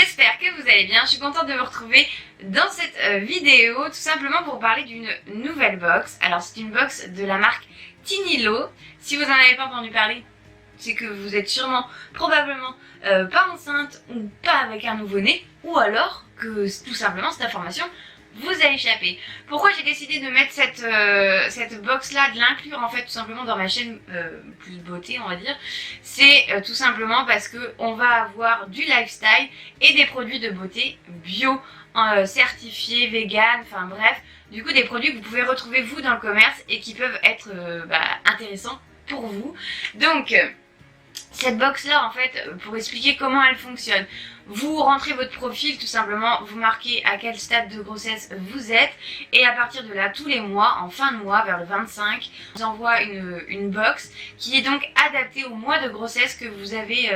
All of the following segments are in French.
J'espère que vous allez bien, je suis contente de vous retrouver dans cette vidéo tout simplement pour parler d'une nouvelle box. Alors c'est une box de la marque Tinilo. Si vous n'en avez pas entendu parler, c'est que vous êtes sûrement, probablement pas enceinte ou pas avec un nouveau-né, ou alors que tout simplement cette information vous a échappé. Pourquoi j'ai décidé de mettre cette box là, de l'inclure en fait tout simplement dans ma chaîne plus beauté on va dire, c'est tout simplement parce que on va avoir du lifestyle et des produits de beauté bio, certifiés, vegan, enfin bref, du coup des produits que vous pouvez retrouver vous dans le commerce et qui peuvent être intéressants pour vous. Donc cette box là en fait, pour expliquer comment elle fonctionne, vous rentrez votre profil tout simplement, vous marquez à quel stade de grossesse vous êtes et à partir de là tous les mois, en fin de mois vers le 25, on vous envoie une box qui est donc adaptée au mois de grossesse que vous avez,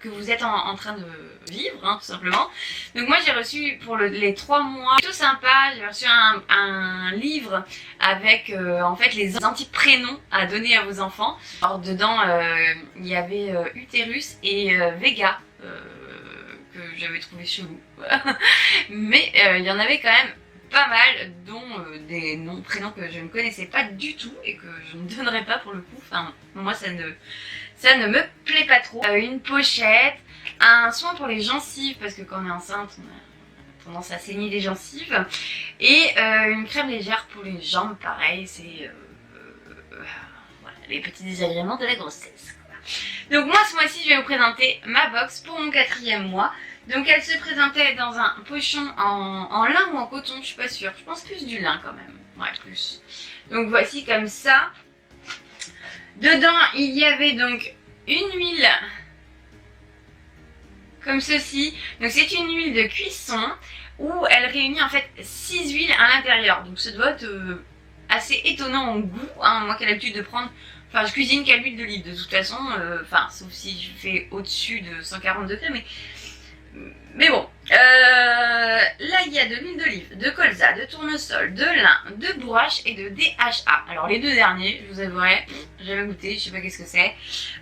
que vous êtes en train de vivre hein, tout simplement. Donc moi j'ai reçu pour les 3 mois, plutôt sympa, j'ai reçu un livre avec en fait les anti-prénoms à donner à vos enfants. Alors dedans il y avait Utérus et Vega, que j'avais trouvé chelou. Mais il y en avait quand même pas mal, dont des noms, prénoms que je ne connaissais pas du tout et que je ne donnerais pas pour le coup. Enfin, moi ça ne me plaît pas trop. Une pochette, un soin pour les gencives, parce que quand on est enceinte, on a tendance à saigner les gencives. Et une crème légère pour les jambes, pareil, c'est voilà, les petits désagréments de la grossesse. Donc moi ce mois-ci je vais vous présenter ma box pour mon 4e mois. Donc elle se présentait dans un pochon en lin ou en coton, je suis pas sûre. Je pense plus du lin quand même. Ouais, plus. Donc voici comme ça. Dedans il y avait donc une huile comme ceci. Donc c'est une huile de cuisson où elle réunit en fait 6 huiles à l'intérieur. Donc ça doit être assez étonnant en goût, hein, moi qui ai l'habitude de prendre. Enfin, je cuisine qu'à l'huile d'olive de toute façon, enfin, sauf si je fais au-dessus de 140 degrés, mais bon. Là, il y a de l'huile d'olive, de colza, de tournesol, de lin, de bourrache et de DHA. Alors, les 2 derniers, je vous avouerai, j'avais goûté, je sais pas qu'est-ce que c'est.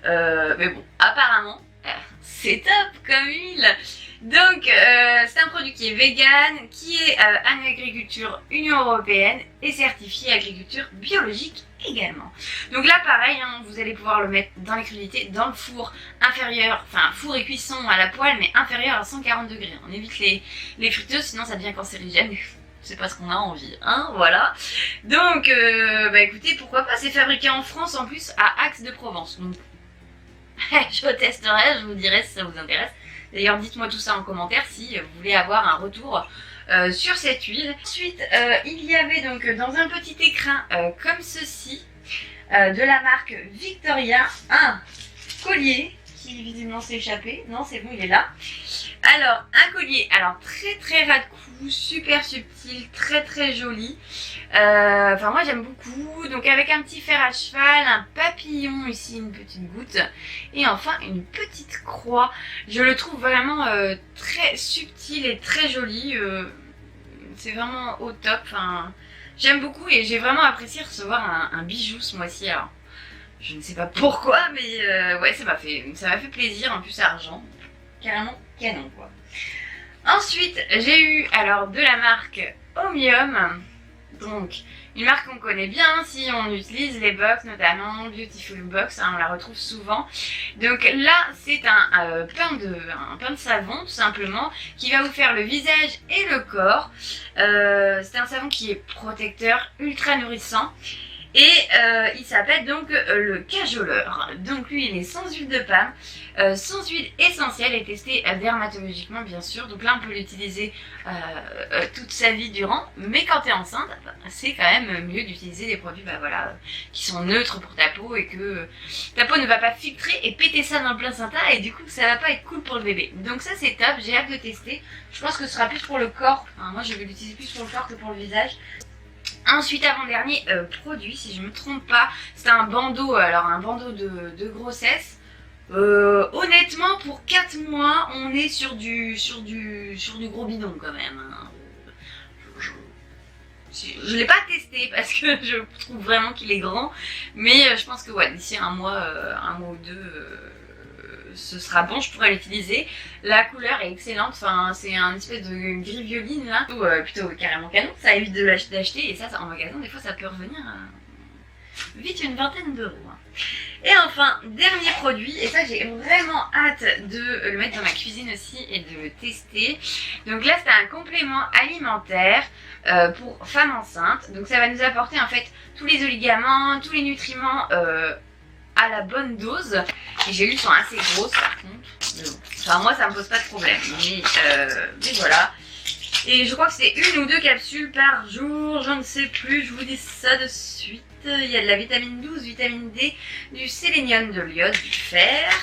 Mais bon, apparemment, c'est top comme huile. Donc, c'est un produit qui est vegan, qui est ANU Agriculture Union Européenne et certifié agriculture biologique également. Donc là, pareil, hein, vous allez pouvoir le mettre dans les crudités, dans le four inférieur, enfin four et cuisson à la poêle, mais inférieur à 140 degrés. On évite les friteuses, sinon ça devient cancérigène. C'est pas ce qu'on a envie, hein, voilà. Donc, écoutez, pourquoi pas, c'est fabriqué en France en plus à Aix-de-Provence. Donc, je testerai, je vous dirai si ça vous intéresse. D'ailleurs, dites-moi tout ça en commentaire si vous voulez avoir un retour sur cette huile. Ensuite, il y avait donc dans un petit écrin comme ceci, de la marque Victoria, un collier qui visiblement s'est échappé. Non, c'est bon, il est là. Alors, un collier, alors très ras de cou, super subtil, très joli. Enfin, moi j'aime beaucoup. Donc, avec un petit fer à cheval, un papillon ici, une petite goutte, et enfin une petite croix. Je le trouve vraiment très subtil et très joli. C'est vraiment au top. Enfin, j'aime beaucoup et j'ai vraiment apprécié recevoir un bijou ce mois-ci. Alors, je ne sais pas pourquoi, mais ouais, ça m'a fait plaisir. En plus, argent, carrément canon quoi. Ensuite, j'ai eu alors de la marque Omnium, donc une marque qu'on connaît bien si on utilise les box, notamment Beautiful Box, hein, on la retrouve souvent. Donc là, c'est un pain de savon tout simplement qui va vous faire le visage et le corps. C'est un savon qui est protecteur, ultra nourrissant. Et il s'appelle donc le cajoleur. Donc lui il est sans huile de palme, sans huile essentielle et testé dermatologiquement bien sûr. Donc là on peut l'utiliser toute sa vie durant. Mais quand tu es enceinte, c'est quand même mieux d'utiliser des produits qui sont neutres pour ta peau et que ta peau ne va pas filtrer et péter ça dans le placenta et du coup ça va pas être cool pour le bébé. Donc ça c'est top, j'ai hâte de tester. Je pense que ce sera plus pour le corps. Enfin, moi je vais l'utiliser plus pour le corps que pour le visage. Ensuite, avant-dernier produit, si je me trompe pas, c'est un bandeau, alors un bandeau de grossesse. Honnêtement, pour 4 mois, on est sur du gros bidon quand même. Hein. Je l'ai pas testé parce que je trouve vraiment qu'il est grand, mais je pense que ouais, d'ici un mois ou deux, ce sera bon, je pourrais l'utiliser. La couleur est excellente, enfin c'est un espèce de gris violine là, plutôt carrément canon, ça évite de l'acheter et ça en magasin des fois ça peut revenir vite une vingtaine d'euros. Et enfin, dernier produit, et ça j'ai vraiment hâte de le mettre dans ma cuisine aussi et de le tester. Donc là c'est un complément alimentaire pour femmes enceintes. Donc ça va nous apporter en fait tous les oligaments, tous les nutriments à la bonne dose. Et j'ai lu sont assez grosses par contre. Mais bon. Enfin moi ça me pose pas de problème. Mais voilà. Et je crois que c'est 1 ou 2 capsules par jour, je ne sais plus, je vous dis ça de suite. Il y a de la vitamine 12, vitamine D, du sélénium, de l'iode, du fer,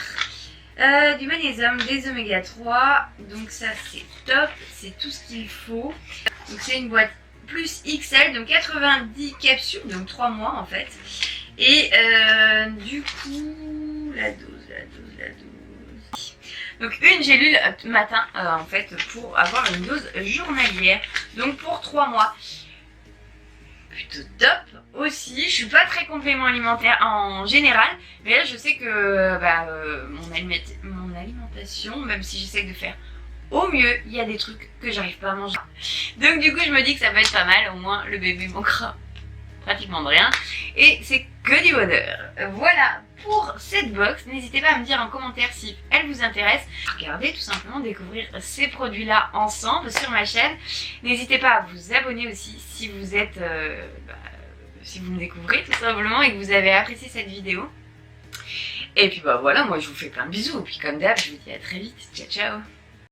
du magnésium, des oméga 3. Donc ça c'est top, c'est tout ce qu'il faut. Donc c'est une boîte plus XL, donc 90 capsules, donc 3 mois en fait. Et du coup, la dose. Donc une gélule matin en fait pour avoir une dose journalière. Donc pour 3 mois. Plutôt top aussi. Je suis pas très complément alimentaire en général. Mais là je sais que mon alimentation, même si j'essaie de faire au mieux, il y a des trucs que j'arrive pas à manger. Donc du coup je me dis que ça peut être pas mal. Au moins le bébé manquera pratiquement de rien. Et c'est que du bonheur. Voilà pour cette box. N'hésitez pas à me dire en commentaire si elle vous intéresse. Regardez, tout simplement découvrir ces produits là ensemble sur ma chaîne. N'hésitez pas à vous abonner aussi si vous êtes si vous me découvrez tout simplement et que vous avez apprécié cette vidéo. Et puis voilà, moi je vous fais plein de bisous. Et puis comme d'hab, je vous dis à très vite. Ciao ciao.